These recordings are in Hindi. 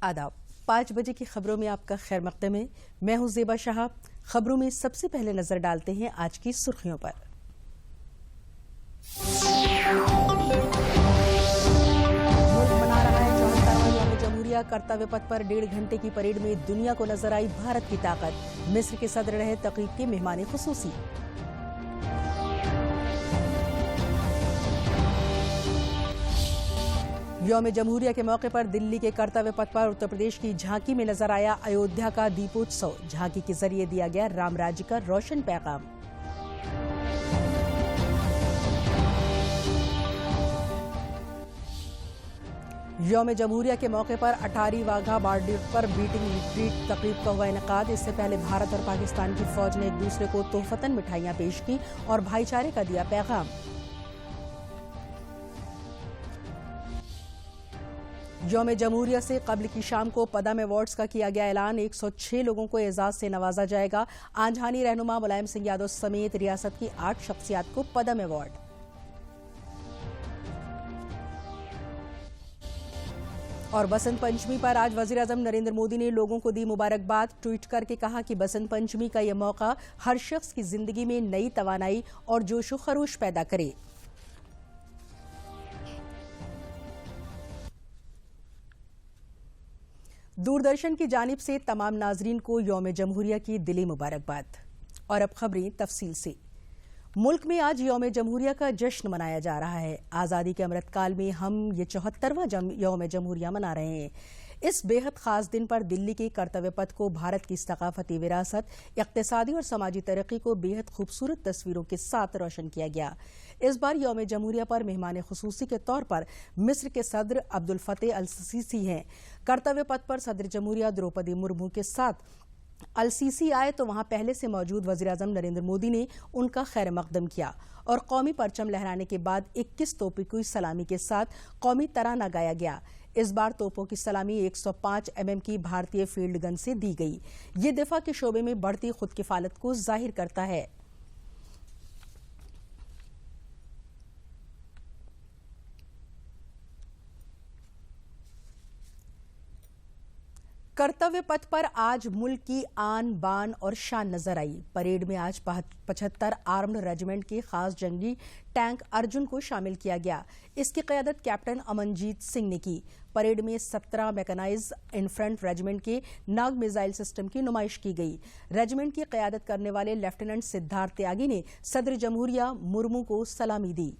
आदाब। 5 बजे की खबरों में आपका खैर मकदम है। मैं हूं ज़ेबा शाह। खबरों में सबसे पहले नजर डालते हैं आज की सुर्खियों पर। मुल्क मना रहा है 74वां यौम जमहूरिया। कर्तव्य पथ पर 1.5 घंटे की परेड में दुनिया को नजर आई भारत की ताकत। मिस्र के सदर रहे तकरीब के मेहमान खुसूसी। यौम जमहूरिया के मौके पर दिल्ली के कर्तव्य पथ पर उत्तर प्रदेश की झांकी में नजर आया अयोध्या का दीपोत्सव। झांकी के जरिए दिया गया राम राज्य का रोशन पैगाम। यौम जमहूरिया के मौके पर अटारी वाघा बॉर्डर पर बीटिंग रिट्रीट तकरीब का हुआ इनेकाद। इससे पहले भारत और पाकिस्तान की फौज ने एक दूसरे को तोहफतन मिठाइयां पेश की और भाईचारे का दिया पैगाम। यौम जमहूरिया से कबल की शाम को पदम अवार्ड्स का किया गया ऐलान। 106 लोगों को एजाज से नवाजा जाएगा। आंजहानी रहनुमा मुलायम सिंह यादव समेत रियासत की 8 शख्सियात को पदम अवार्ड। और बसंत पंचमी पर आज वजीर आजम नरेंद्र मोदी ने लोगों को दी मुबारकबाद। ट्वीट करके कहा कि बसंत पंचमी का यह मौका हर शख्स की जिंदगी में नई तवानाई और जोशो खरोश पैदा करे। दूरदर्शन की जानिब से तमाम नाजरीन को यौम जमहूरिया की दिली मुबारकबाद। और अब खबरें तफसील से। मुल्क में आज यौम जमहूरिया का जश्न मनाया जा रहा है। आज़ादी के अमृतकाल में हम ये 74वां यौम जमहूरिया मना रहे हैं। इस बेहद खास दिन पर दिल्ली के कर्तव्य पथ को भारत की सकाफती विरासत, इक्तिसादी और समाजी तरक्की को बेहद खूबसूरत तस्वीरों के साथ रोशन किया गया। इस बार यौम जमहूरिया पर मेहमान खुसूसी के तौर पर मिस्र के सदर अब्दुल फतेह अल सीसी हैं। कर्तव्य पथ पर सदर जमहूरिया द्रौपदी मुर्मू के साथ अल सीसी आए तो वहां पहले से मौजूद वजीर आजम नरेंद्र मोदी ने उनका खैर मकदम किया और कौमी परचम लहराने के बाद 21 तोपों की सलामी के साथ कौमी तराना गाया गया। इस बार तोपों की सलामी 105 mm की भारतीय फील्ड गन से दी गई। ये दिफा के शोबे में बढ़ती खुद किफालत को जाहिर करता है। कर्तव्य पथ पर आज मुल्क की आन बान और शान नजर आई। परेड में आज 75 आर्म्ड रेजिमेंट के खास जंगी टैंक अर्जुन को शामिल किया गया। इसकी क़यादत कैप्टन अमनजीत सिंह ने की। परेड में 17 मैकेनाइज इनफ्रंट रेजिमेंट के नाग मिसाइल सिस्टम की नुमाइश की गई। रेजिमेंट की क़यादत करने वाले लेफ्टिनेंट सिद्धार्थ त्यागी ने सदर जमहूरिया मुर्मू को सलामी दी।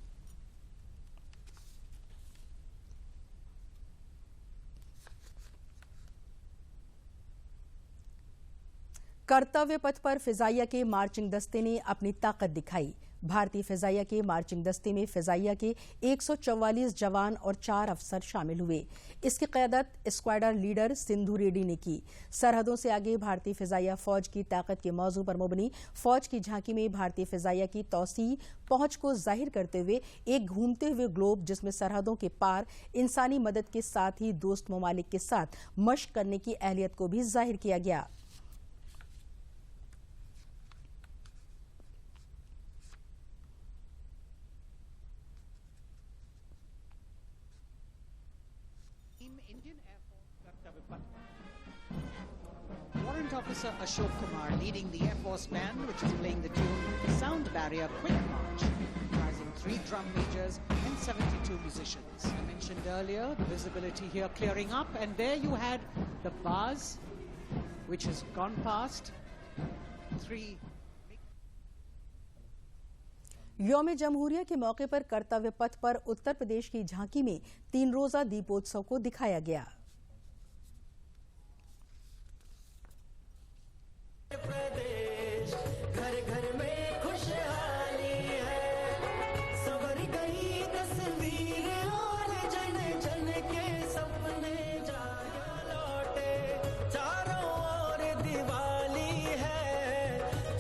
कर्तव्य पथ पर फिजाइया के मार्चिंग दस्ते ने अपनी ताकत दिखाई। भारतीय फिजाइया के मार्चिंग दस्ते में फिजाइया के 144 जवान और 4 अफसर शामिल हुए। इसकी क़यादत स्क्वाडर लीडर सिंधु रेड्डी ने की। सरहदों से आगे भारतीय फिजाइया फौज की ताकत के मौजू पर मुबनी फौज की झांकी में भारतीय फिजाइया की तौसी पहुंच को जाहिर करते हुए एक घूमते हुए ग्लोब, जिसमें सरहदों के पार इंसानी मदद के साथ ही दोस्त ममालिक के साथ मशक करने की अहलियत को भी जाहिर किया गया। Warrant Officer Ashok Kumar leading the Air Force Band, which is playing the tune Sound Barrier Quick March, comprising 3 drum majors and 72 musicians. I mentioned earlier the visibility here clearing up, and there you had the bars, which has gone past 3. यौम जमहूरिया के मौके पर कर्तव्य पथ पर उत्तर प्रदेश की झांकी में 3 रोजा दीपोत्सव को दिखाया गया।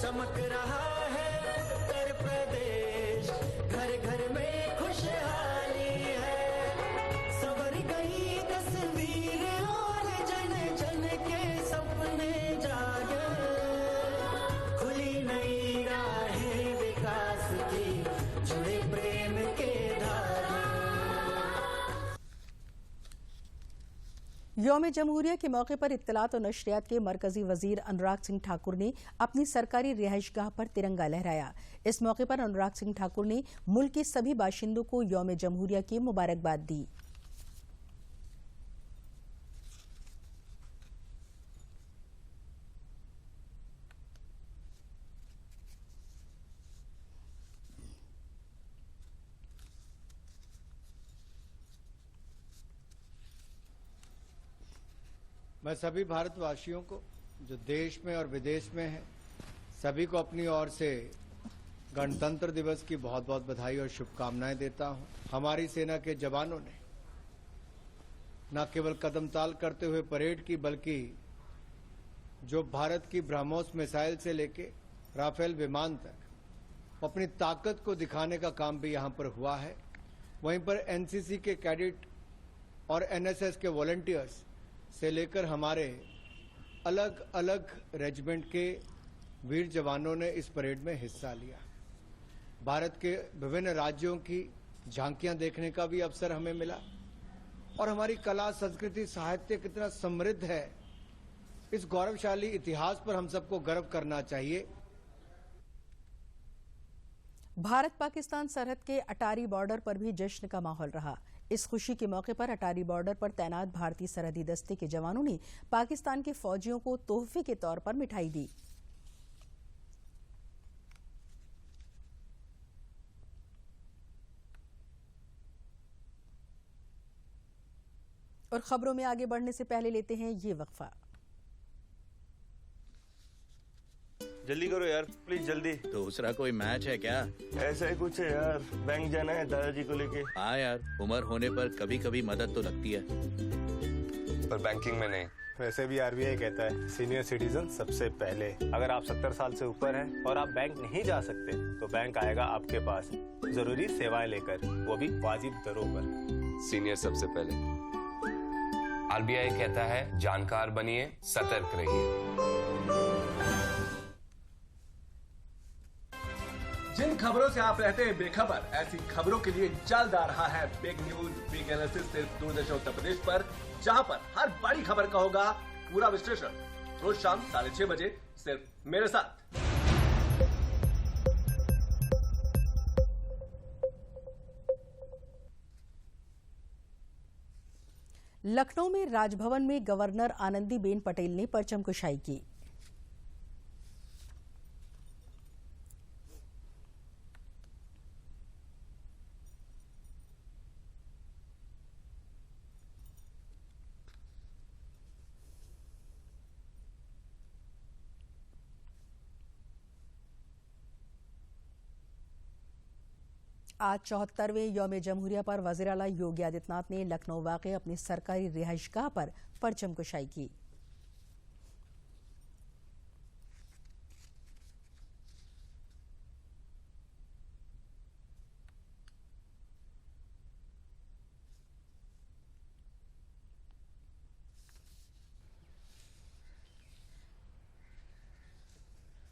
चमक रहा है उत्तर प्रदेश, घर घर में खुशहाली है, सवर गई तस्वीर। यौम जमहूरिया के मौके पर इत्तलात और नशरियात के मरकजी वजीर अनुराग सिंह ठाकुर ने अपनी सरकारी रिहाइशगाह पर तिरंगा लहराया। इस मौके पर अनुराग सिंह ठाकुर ने मुल्क के सभी बाशिंदों को यौम जमहूरिया की मुबारकबाद दी। मैं सभी भारतवासियों को जो देश में और विदेश में हैं, सभी को अपनी ओर से गणतंत्र दिवस की बहुत बहुत बधाई और शुभकामनाएं देता हूं। हमारी सेना के जवानों ने न केवल कदमताल करते हुए परेड की, बल्कि जो भारत की ब्रह्मोस मिसाइल से लेके राफेल विमान तक अपनी ताकत को दिखाने का काम भी यहां पर हुआ है। वहीं पर एनसीसी के कैडेट और एनएसएस के वॉलंटियर्स से लेकर हमारे अलग अलग रेजिमेंट के वीर जवानों ने इस परेड में हिस्सा लिया। भारत के विभिन्न राज्यों की झांकियां देखने का भी अवसर हमें मिला और हमारी कला, संस्कृति, साहित्य कितना समृद्ध है, इस गौरवशाली इतिहास पर हम सबको गर्व करना चाहिए। भारत पाकिस्तान सरहद के अटारी बॉर्डर पर भी जश्न का माहौल रहा। इस खुशी के मौके पर अटारी बॉर्डर पर तैनात भारतीय सरहदी दस्ते के जवानों ने पाकिस्तान के फौजियों को तोहफे के तौर पर मिठाई दी। और खबरों में आगे बढ़ने से पहले लेते हैं ये वक्फा। जल्दी करो यार, प्लीज जल्दी। दूसरा कोई मैच है क्या? ऐसा ही कुछ है यार, बैंक जाना है दादाजी को लेके। हाँ यार, उम्र होने पर कभी कभी मदद तो लगती है, पर बैंकिंग में नहीं। वैसे भी आरबीआई कहता है सीनियर सिटीजन सबसे पहले। अगर आप 70 साल से ऊपर हैं और आप बैंक नहीं जा सकते तो बैंक आएगा आपके पास जरूरी सेवाएं लेकर, वो भी वाजिब दरों पर। सीनियर सबसे पहले। आरबीआई कहता है जानकार बनिए, सतर्क रहिए। जिन खबरों से आप रहते हैं बेखबर, ऐसी खबरों के लिए जल्द आ रहा है बिग न्यूज, बिग एनालिसिस सिर्फ दूरदर्शन उत्तर प्रदेश पर, जहां पर हर बड़ी खबर का होगा पूरा विश्लेषण। रोज शाम 6:30 बजे सिर्फ मेरे साथ। लखनऊ में राजभवन में गवर्नर आनंदीबेन पटेल ने परचम कुशाई की। आज 74वें यौम जमहूरिया पर वज़ीर आला योगी आदित्यनाथ ने लखनऊ वाक़े अपनी सरकारी रिहाइशगाह पर परचम कुशाई की।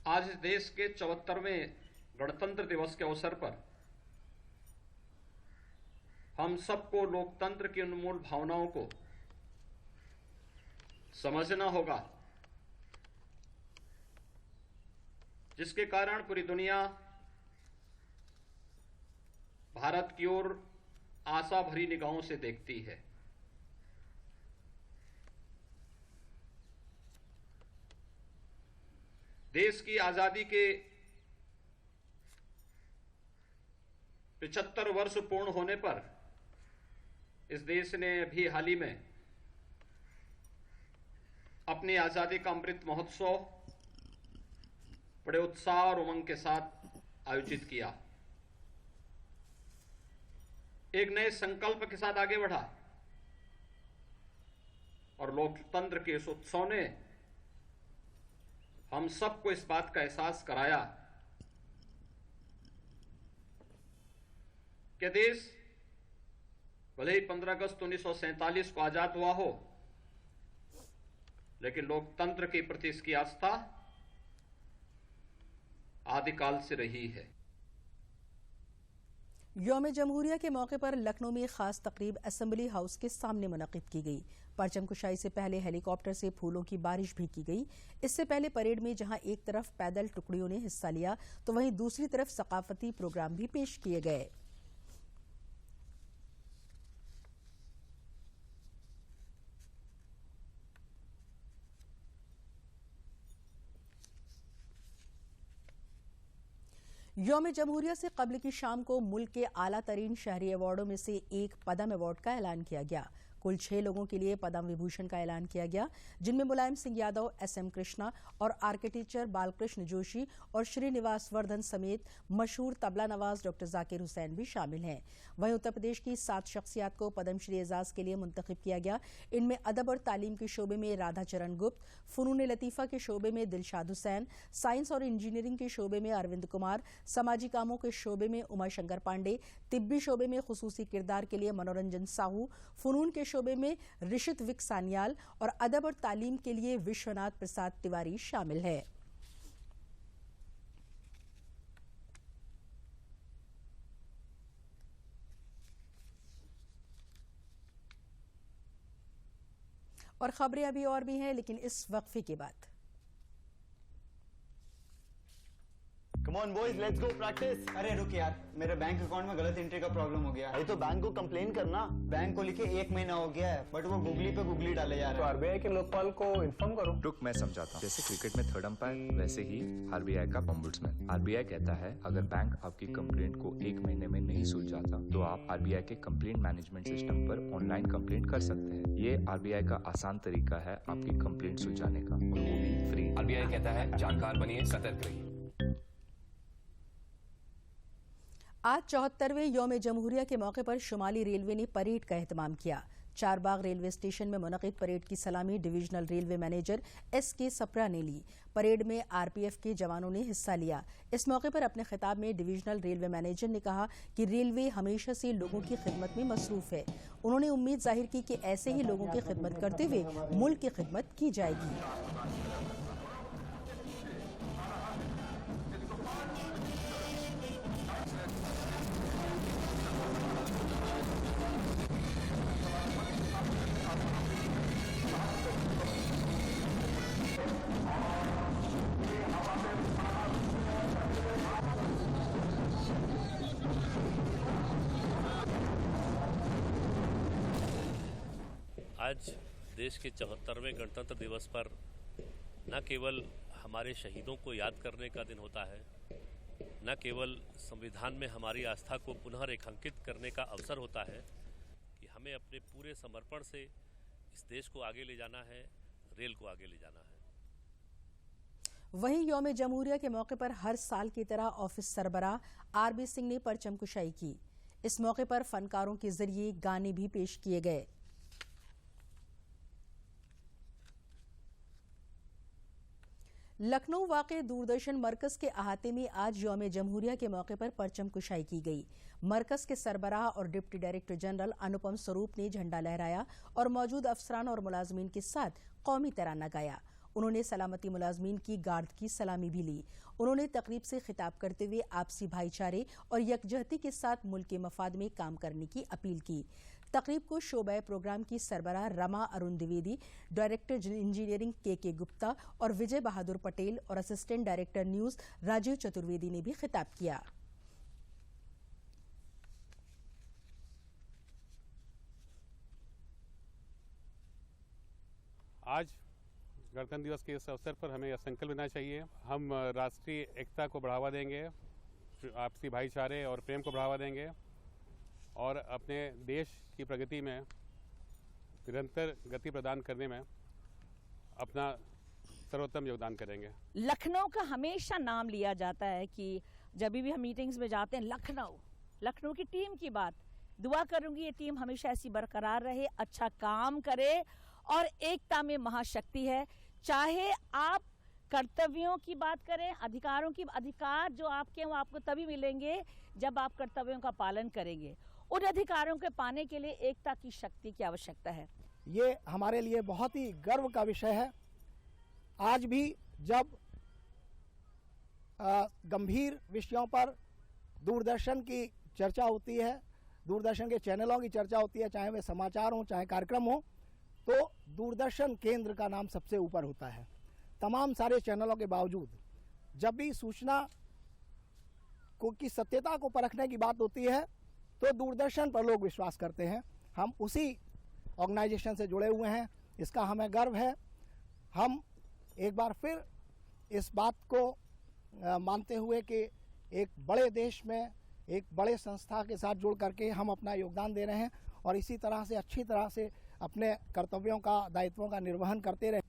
आज इस देश के 74वें गणतंत्र दिवस के अवसर पर हम सबको लोकतंत्र की अनमोल भावनाओं को समझना होगा, जिसके कारण पूरी दुनिया भारत की ओर आशा भरी निगाहों से देखती है। देश की आजादी के 75 वर्ष पूर्ण होने पर इस देश ने अभी हाल ही में अपनी आजादी का अमृत महोत्सव बड़े उत्साह और उमंग के साथ आयोजित किया। एक नए संकल्प के साथ आगे बढ़ा और लोकतंत्र के इस उत्सव ने हम सबको इस बात का एहसास कराया कि देश भले ही 15 अगस्त 1947 को आजाद हुआ हो, लेकिन लोकतंत्र के प्रति इसकी आस्था आदिकाल से रही है। यौम जमहूरिया के मौके पर लखनऊ में खास तकरीब असेंबली हाउस के सामने मुनक्किद की गई। परचम कुशाई से पहले हेलीकॉप्टर से फूलों की बारिश भी की गई। इससे पहले परेड में जहां एक तरफ पैदल टुकड़ियों ने हिस्सा लिया तो वहीं दूसरी तरफ सकाफती प्रोग्राम भी पेश किए गए। यौम जमहूरिया से कबल की शाम को मुल्क के आला तरीन शहरी अवार्डों में से एक पद्म अवार्ड का ऐलान किया गया। कुल 6 लोगों के लिए पद्म विभूषण का ऐलान किया गया, जिनमें मुलायम सिंह यादव, SM कृष्णा और आर्किटेक्चर बालकृष्ण जोशी और श्रीनिवास वर्धन समेत मशहूर तबला नवाज डॉक्टर जाकिर हुसैन भी शामिल हैं। वहीं उत्तर प्रदेश की 7 शख्सियात को पद्मश्री एजाज के लिए मुंतखब किया गया। इनमें अदब और तालीम के शोबे में राधा चरण गुप्त, फनून लतीफ़ा के शोबे में दिलशाद हुसैन, साइंस और इंजीनियरिंग के शोबे में अरविंद कुमार, समाजी कामों के शोबे में उमा शंकर पांडे, तिब्बी शोबे में खुसूसी किरदार के लिए मनोरंजन साहू, फनून के शोबे में ऋषित विक सान्याल और अदब और तालीम के लिए विश्वनाथ प्रसाद तिवारी शामिल है। और खबरें अभी और भी हैं, लेकिन इस वक्फे के बाद। Come on boys, let's go practice. अरे रुक यार, मेरे बैंक अकाउंट में गलत एंट्री का प्रॉब्लम हो गया। अरे तो बैंक को कंप्लेन करना। बैंक को लिखे 1 महीना हो गया है, बट वो गूगली पे गूगली डाले जा रहा है। तो आरबीआई के लोकपाल को इन्फॉर्म करो। रुक, मैं समझाता हूँ। जैसे क्रिकेट में थर्ड अंपायर, वैसे ही आरबीआई का ओम्बुड्समैन। आरबीआई कहता है अगर बैंक आपकी कंप्लेंट को 1 महीने में नहीं सुलझाता तो आप आरबीआई के कंप्लेंट मैनेजमेंट सिस्टम पर ऑनलाइन कंप्लेंट कर सकते हैं। ये आरबीआई का आसान तरीका है आपकी कंप्लेंट सुलझाने का, और वो भी फ्री। आरबीआई कहता है जानकार बनिए, सतर्क रहिए। आज 74वें यौम जमहूरिया के मौके पर शुमाली रेलवे ने परेड का एहतमाम किया। चारबाग रेलवे स्टेशन में मुनक़िद परेड की सलामी divisional railway manager SK Sapra ने ली। परेड में RPF के जवानों ने हिस्सा लिया। इस मौके पर अपने खिताब में डिविजनल रेलवे मैनेजर ने कहा कि रेलवे हमेशा से लोगों की खिदमत में मसरूफ है। उन्होंने उम्मीद जाहिर की कि ऐसे ही लोगों की खिदमत करते हुए मुल्क की खिदमत की जाएगी। आज देश के 74वें गणतंत्र दिवस पर न केवल हमारे शहीदों को याद करने का दिन होता है, न केवल संविधान में हमारी आस्था को पुनः रेखांकित करने का अवसर होता है कि हमें अपने पूरे समर्पण से इस देश को आगे ले जाना है, रेल को आगे ले जाना है। वहीं यौम जमहूरिया के मौके पर हर साल की तरह ऑफिस सरबराह RB सिंह ने परचम कुशाई की। इस मौके पर फनकारों के जरिए गाने भी पेश किए गए। लखनऊ वाक़े दूरदर्शन मरकज के अहाते में आज यौम जमहूरिया के मौके पर परचम कुशाई की गई। मरकज के सरबराह और डिप्टी डायरेक्टर जनरल अनुपम स्वरूप ने झंडा लहराया और मौजूद अफसरान और मुलाजमीन के साथ कौमी तराना गाया। उन्होंने सलामती मुलाजमीन की गार्ड की सलामी भी ली। उन्होंने तकरीब से खिताब करते हुए आपसी भाईचारे और यकजहती के साथ मुल्क के मफाद में काम करने की अपील की। तकरीब को शोबा प्रोग्राम की सरबराह Rama Arun Dwivedi, director engineering KK Gupta और विजय बहादुर पटेल और assistant director news Rajiv Chaturvedi ने भी खिताब किया। आज गणतंत्र दिवस के इस अवसर पर हमें यह संकल्प लेना चाहिए, हम राष्ट्रीय एकता को बढ़ावा देंगे, आपसी भाईचारे और प्रेम को बढ़ावा देंगे और अपने देश की प्रगति में निरंतर गति प्रदान करने में अपना सर्वोत्तम योगदान करेंगे। लखनऊ का हमेशा नाम लिया जाता है कि जब भी हम मीटिंग्स में जाते हैं, लखनऊ की टीम की बात, दुआ करूंगी ये टीम हमेशा ऐसी बरकरार रहे, अच्छा काम करे और एकता में महाशक्ति है। चाहे आप कर्तव्यों की बात करें, अधिकारों की, अधिकार जो आपके हैं वो आपको तभी मिलेंगे जब आप कर्तव्यों का पालन करेंगे। उन अधिकारों के पाने के लिए एकता की शक्ति की आवश्यकता है। ये हमारे लिए बहुत ही गर्व का विषय है। आज भी जब गंभीर विषयों पर दूरदर्शन की चर्चा होती है, दूरदर्शन के चैनलों की चर्चा होती है, चाहे वे समाचार हों चाहे कार्यक्रम हो, तो दूरदर्शन केंद्र का नाम सबसे ऊपर होता है। तमाम सारे चैनलों के बावजूद जब भी सूचना की सत्यता को परखने की बात होती है तो दूरदर्शन पर लोग विश्वास करते हैं। हम उसी ऑर्गेनाइजेशन से जुड़े हुए हैं, इसका हमें गर्व है। हम एक बार फिर इस बात को मानते हुए कि एक बड़े देश में एक बड़े संस्था के साथ जुड़ करके हम अपना योगदान दे रहे हैं और इसी तरह से अच्छी तरह से अपने कर्तव्यों का, दायित्वों का निर्वहन करते रहे।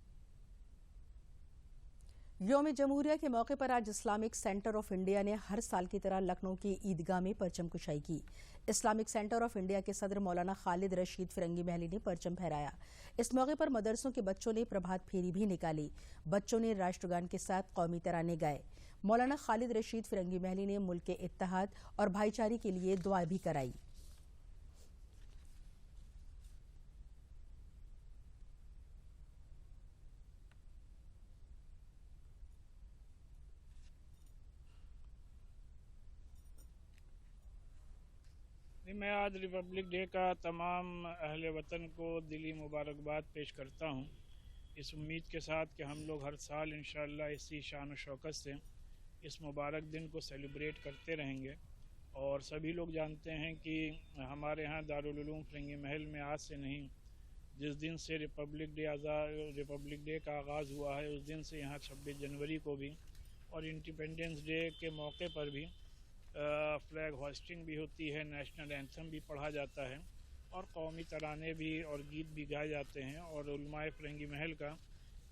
यौम जमहूरिया के मौके पर आज इस्लामिक सेंटर ऑफ इंडिया ने हर साल की तरह लखनऊ की ईदगाह में परचम कुशाई की। इस्लामिक सेंटर ऑफ इंडिया के सदर मौलाना खालिद रशीद फिरंगी महली ने परचम फहराया। इस मौके पर मदरसों के बच्चों ने प्रभात फेरी भी निकाली। बच्चों ने राष्ट्रगान के साथ कौमी तराने गाए। मौलाना खालिद रशीद फिरंगी महली ने मुल्क के इत्तेहाद और भाईचारे के लिए दुआ भी कराई। मैं आज रिपब्लिक डे का तमाम अहले वतन को दिली मुबारकबाद पेश करता हूँ, इस उम्मीद के साथ कि हम लोग हर साल इंशाअल्लाह इसी शान और शौकत से इस मुबारक दिन को सेलिब्रेट करते रहेंगे। और सभी लोग जानते हैं कि हमारे यहाँ दारुल उलूम फिरंगी महल में आज से नहीं, जिस दिन से रिपब्लिक डे का आगाज़ हुआ है उस दिन से यहाँ 26 जनवरी को भी और इंडिपेंडेंस डे के मौके पर भी फ्लैग होस्टिंग भी होती है, नेशनल एंथम भी पढ़ा जाता है और कौमी तराने भी और गीत भी गाए जाते हैं। और उलमाए फिरंगी महल का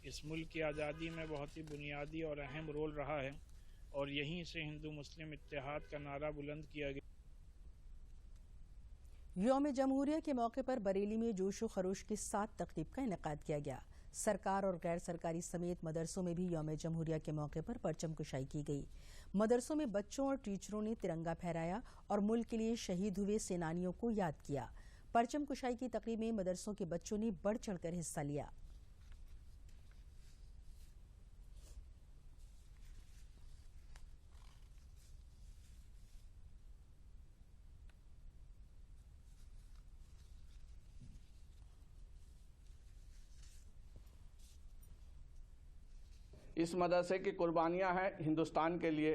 इस मुल्क की आज़ादी में बहुत ही बुनियादी और अहम रोल रहा है और यहीं से हिंदू मुस्लिम इत्तेहाद का नारा बुलंद किया गया। यौम जमहूरिया के मौके पर बरेली में जोशो खरोश के साथ तकरीब का इनेकाद किया गया। सरकार और गैर सरकारी समेत मदरसों में भी यौम जमहूरिया के मौके पर परचम कुशाई की गई। मदरसों में बच्चों और टीचरों ने तिरंगा फहराया और मुल्क के लिए शहीद हुए सेनानियों को याद किया। परचम कुशाई की तकरीब में मदरसों के बच्चों ने बढ़ चढ़कर हिस्सा लिया। इस मदरसे की कुर्बानियां हैं हिंदुस्तान के लिए,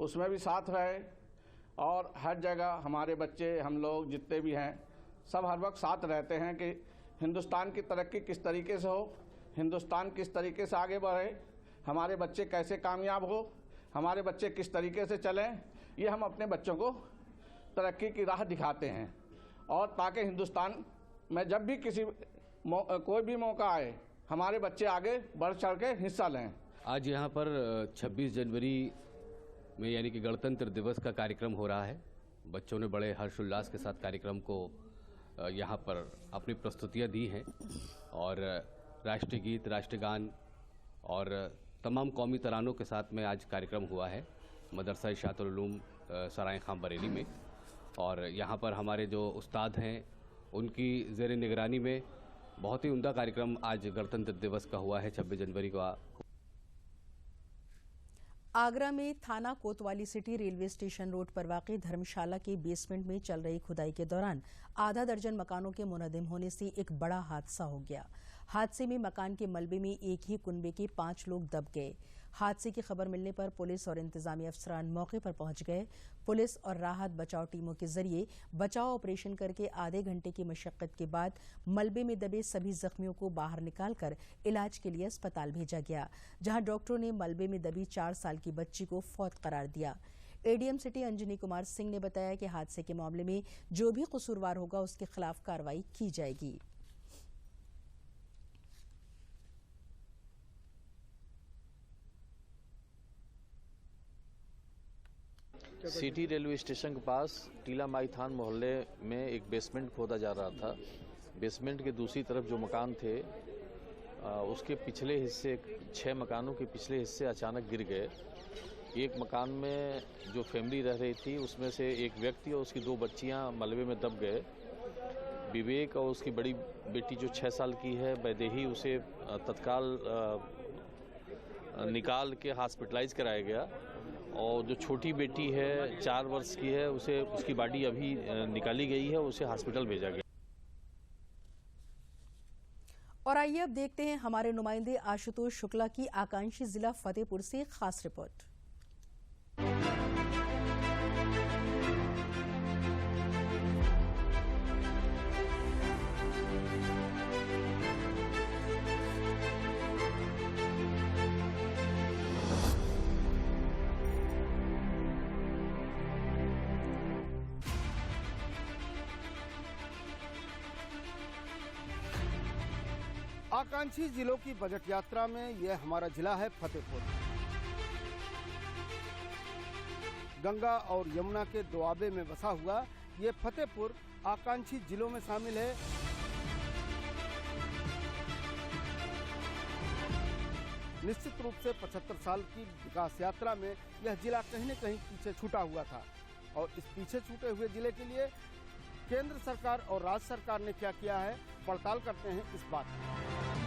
उसमें भी साथ रहे और हर जगह हमारे बच्चे, हम लोग जितने भी हैं सब हर वक्त साथ रहते हैं कि हिंदुस्तान की तरक्की किस तरीके से हो, हिंदुस्तान किस तरीके से आगे बढ़े, हमारे बच्चे कैसे कामयाब हो, हमारे बच्चे किस तरीके से चलें, ये हम अपने बच्चों को तरक्की की राह दिखाते हैं। और ताकि हिंदुस्तान में जब भी कोई भी मौका आए हमारे बच्चे आगे बढ़ चढ़ के हिस्सा लें। आज यहाँ पर 26 जनवरी में यानी कि गणतंत्र दिवस का कार्यक्रम हो रहा है। बच्चों ने बड़े हर्षोल्लास के साथ कार्यक्रम को यहाँ पर अपनी प्रस्तुतियाँ दी हैं और राष्ट्रीय गीत, राष्ट्रगान और तमाम कौमी तरानों के साथ में आज कार्यक्रम हुआ है मदरसा इशातुल उलूम सराय खां बरेली में। और यहाँ पर हमारे जो उस्ताद हैं उनकी ज़ेर निगरानी में बहुत ही उम्दा कार्यक्रम आज गणतंत्र दिवस का हुआ है 26 जनवरी को। आगरा में थाना कोतवाली सिटी रेलवे स्टेशन रोड पर वाक़ई धर्मशाला के बेसमेंट में चल रही खुदाई के दौरान आधा दर्जन मकानों के मुनहदिम होने से एक बड़ा हादसा हो गया। हादसे में मकान के मलबे में एक ही कुनबे के 5 लोग दब गए। हादसे की खबर मिलने पर पुलिस और इंतजामी अफसरान मौके पर पहुंच गए। पुलिस और राहत बचाव टीमों के जरिए बचाव ऑपरेशन करके आधे घंटे की मशक्कत के बाद मलबे में दबे सभी जख्मियों को बाहर निकालकर इलाज के लिए अस्पताल भेजा गया, जहां डॉक्टरों ने मलबे में दबी 4 साल की बच्ची को फौत करार दिया। एडीएम सिटी अंजनी कुमार सिंह ने बताया कि हादसे के मामले में जो भी कसूरवार होगा उसके खिलाफ कार्रवाई की जाएगी। सिटी रेलवे स्टेशन के पास टीला माई थान मोहल्ले में एक बेसमेंट खोदा जा रहा था। बेसमेंट के दूसरी तरफ जो मकान थे उसके पिछले हिस्से 6 मकानों के पिछले हिस्से अचानक गिर गए। एक मकान में जो फैमिली रह रही थी उसमें से एक व्यक्ति और उसकी 2 बच्चियां मलबे में दब गए। विवेक और उसकी बड़ी बेटी जो 6 साल की है वैदेही, उसे तत्काल निकाल के हॉस्पिटलाइज कराया गया और जो छोटी बेटी है 4 वर्ष की है उसे उसकी बॉडी अभी निकाली गई है, उसे हॉस्पिटल भेजा गया। और आइए अब देखते हैं हमारे नुमाइंदे आशुतोष शुक्ला की आकांक्षी जिला फतेहपुर से खास रिपोर्ट। आकांक्षी जिलों की बजट यात्रा में यह हमारा जिला है फतेहपुर। गंगा और यमुना के दोआबे में बसा हुआ ये फतेहपुर आकांक्षी जिलों में शामिल है। निश्चित रूप से 75 साल की विकास यात्रा में यह जिला कहीं न कहीं पीछे छूटा हुआ था और इस पीछे छूटे हुए जिले के लिए केंद्र सरकार और राज्य सरकार ने क्या किया है, पड़ताल करते हैं इस बात की।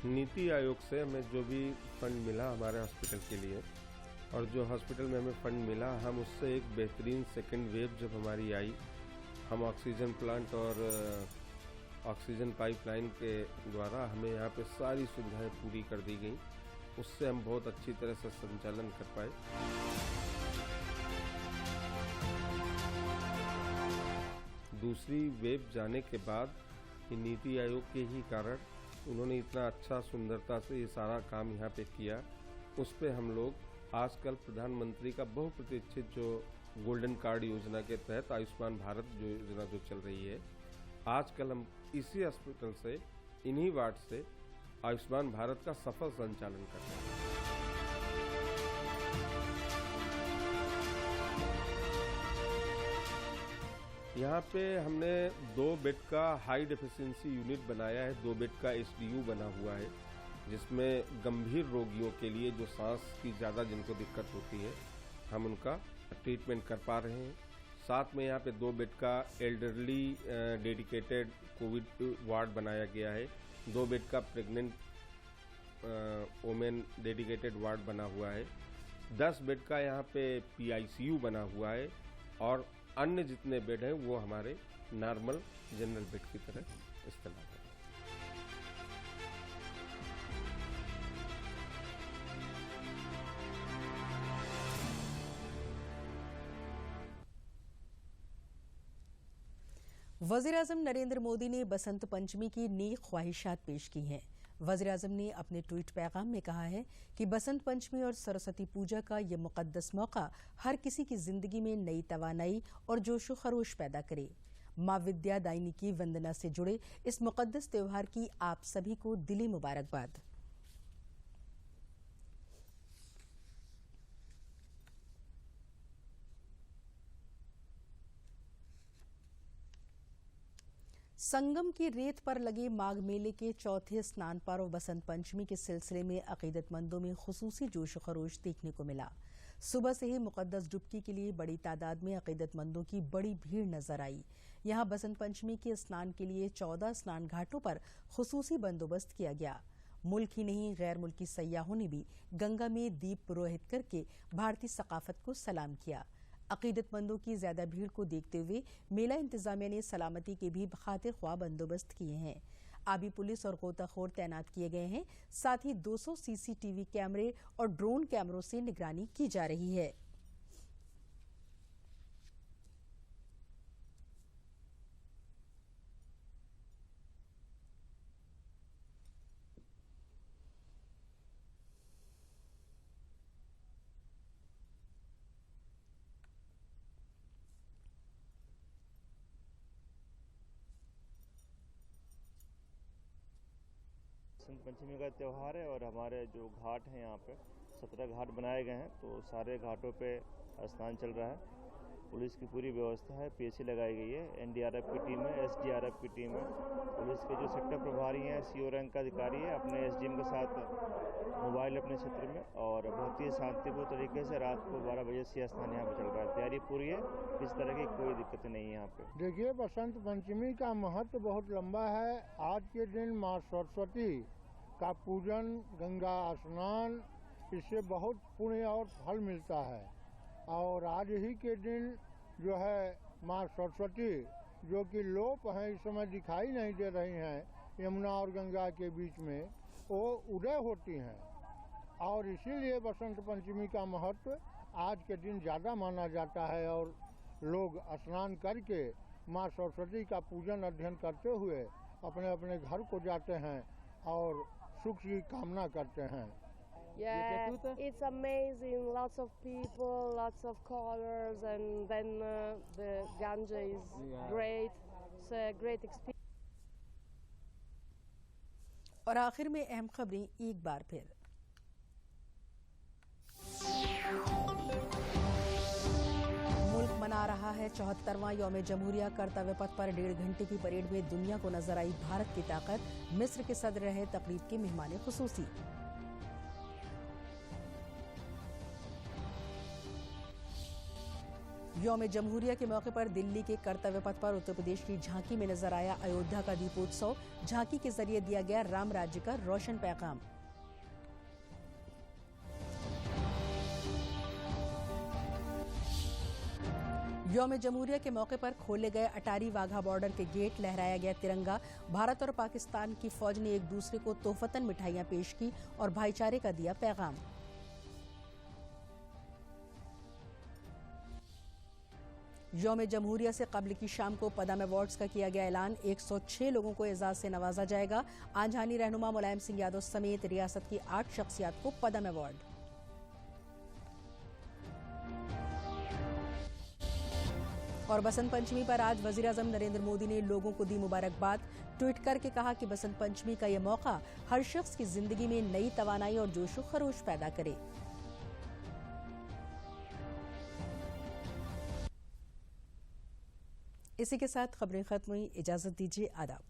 नीति आयोग से हमें जो भी फंड मिला हमारे हॉस्पिटल के लिए और जो हॉस्पिटल में हमें फंड मिला, हम उससे एक बेहतरीन सेकेंड वेव जब हमारी आई, हम ऑक्सीजन प्लांट और ऑक्सीजन पाइपलाइन के द्वारा हमें यहाँ पे सारी सुविधाएं पूरी कर दी गई। उससे हम बहुत अच्छी तरह से संचालन कर पाए। दूसरी वेव जाने के बाद नीति आयोग के ही कारण उन्होंने इतना अच्छा सुंदरता से ये सारा काम यहाँ पे किया। उस पे हम लोग आजकल प्रधानमंत्री का बहुप्रतीक्षित जो गोल्डन कार्ड योजना के तहत आयुष्मान भारत जो योजना जो चल रही है, आजकल हम इसी हॉस्पिटल से, इन्हीं वार्ड से आयुष्मान भारत का सफल संचालन कर रहे हैं। यहाँ पे हमने 2 बेड का हाई डेफिशिएंसी यूनिट बनाया है, 2 बेड का एसडीयू बना हुआ है, जिसमें गंभीर रोगियों के लिए जो सांस की ज़्यादा जिनको दिक्कत होती है, हम उनका ट्रीटमेंट कर पा रहे हैं। साथ में यहाँ पे 2 बेड का एल्डरली डेडिकेटेड कोविड वार्ड बनाया गया है, 2 बेड का प्रेग्नेंट वोमेन डेडिकेटेड वार्ड बना हुआ है, 10 बेड का यहाँ पे पीआईसीयू बना हुआ है और अन्य जितने बेड हैं वो हमारे नॉर्मल जनरल बेड की तरह इस्तेमाल है। वज़ीर-ए-आज़म नरेंद्र मोदी ने बसंत पंचमी की नेक ख्वाहिशात पेश की हैं। वज़ीर-ए-आज़म ने अपने ट्वीट पैगाम में कहा है कि बसंत पंचमी और सरस्वती पूजा का ये मुक़द्दस मौका हर किसी की ज़िंदगी में नई तवानाई और जोशो खरोश पैदा करे। माँ विद्या दायिनी की वंदना से जुड़े इस मुक़द्दस त्यौहार की आप सभी को दिली मुबारकबाद। संगम की रेत पर लगे माघ मेले के चौथे स्नान पर्व बसंत पंचमी के सिलसिले में अकीदतमंदों में खुसूसी जोश खरोश देखने को मिला। सुबह से ही मुकद्दस डुबकी के लिए बड़ी तादाद में अकीदतमंदों की बड़ी भीड़ नजर आई। यहां बसंत पंचमी के स्नान के लिए 14 स्नान घाटों पर खुसूसी बंदोबस्त किया गया। मुल्क ही नहीं गैर मुल्की सयाहों ने भी गंगा में दीप पुरोहित करके भारतीय सकाफत को सलाम किया। अकीदतमंदों की ज्यादा भीड़ को देखते हुए मेला इंतजामिया ने सलामती के भी खातिर ख्वाह बंदोबस्त किए हैं। आबी पुलिस और गोताखोर तैनात किए गए हैं। साथ ही 200 सीसीटीवी कैमरे और ड्रोन कैमरों से निगरानी की जा रही है। बसंत पंचमी का त्यौहार है और हमारे जो घाट हैं यहाँ पे 17 घाट बनाए गए हैं, तो सारे घाटों पे स्नान चल रहा है। पुलिस की पूरी व्यवस्था है, पीएसी लगाई गई है, एनडीआरएफ की टीम है, एसडीआरएफ की टीम है। पुलिस के जो सेक्टर प्रभारी हैं, सीओ रैंक का अधिकारी है, अपने एसडीएम के साथ मोबाइल अपने क्षेत्र में, और बहुत ही शांतिपूर्ण तरीके से रात को 12 बजे से स्नान यहाँ पे चल रहा है। तैयारी पूरी है, किसी तरह की कोई दिक्कत नहीं है यहाँ पे। देखिए, बसंत पंचमी का महत्व बहुत लंबा है। आज के दिन माँ सरस्वती का पूजन, गंगा स्नान, इससे बहुत पुण्य और फल मिलता है। और आज ही के दिन जो है माँ सरस्वती जो कि लोप हैं, इस समय दिखाई नहीं दे रही हैं यमुना और गंगा के बीच में, वो उदय होती हैं। और इसीलिए बसंत पंचमी का महत्व आज के दिन ज़्यादा माना जाता है और लोग स्नान करके माँ सरस्वती का पूजन अध्ययन करते हुए अपने अपने घर को जाते हैं और सुख की कामना करते हैं। Yeah, it's amazing. Lots of people, lots of colors, and then the Ganja is great. It's a great experience. और आखिर में अहम खबरें एक बार फिर। मुल्क मना रहा है 74वां यौम जमहूरिया। कर्तव्य पथ पर 1.5 घंटे की परेड में दुनिया को नजर आई भारत की ताकत। मिस्र के सदर रहे तकरीब के मेहमान खुसूसी। यौम जमहूरिया के मौके पर दिल्ली के कर्तव्य पथ पर उत्तर प्रदेश की झांकी में नजर आया अयोध्या का दीपोत्सव। झांकी के जरिए दिया गया राम राज्य का रोशन पैगाम। यौम जमहूरिया के मौके पर खोले गए अटारी वाघा बॉर्डर के गेट, लहराया गया तिरंगा। भारत और पाकिस्तान की फौज ने एक दूसरे को तोहफतन मिठाइयां पेश की और भाईचारे का दिया पैगाम। यौम जमहूरिया से कबल की शाम को पदम अवार्ड्स का किया गया ऐलान। 106 लोगों को एजाज से नवाजा जाएगा। आंझानी रहनुमा मुलायम सिंह यादव समेत रियासत की 8 शख्सियात को पदम अवार्ड। और बसंत पंचमी पर आज वजीर आजम नरेंद्र मोदी ने लोगों को दी मुबारकबाद। ट्वीट करके कहा कि बसंत पंचमी का यह मौका हर शख्स की जिंदगी में नई तवानाई और जोशो खरोश पैदा करे। इसी के साथ खबरें खत्म हुई। इजाजत दीजिए, आदाब।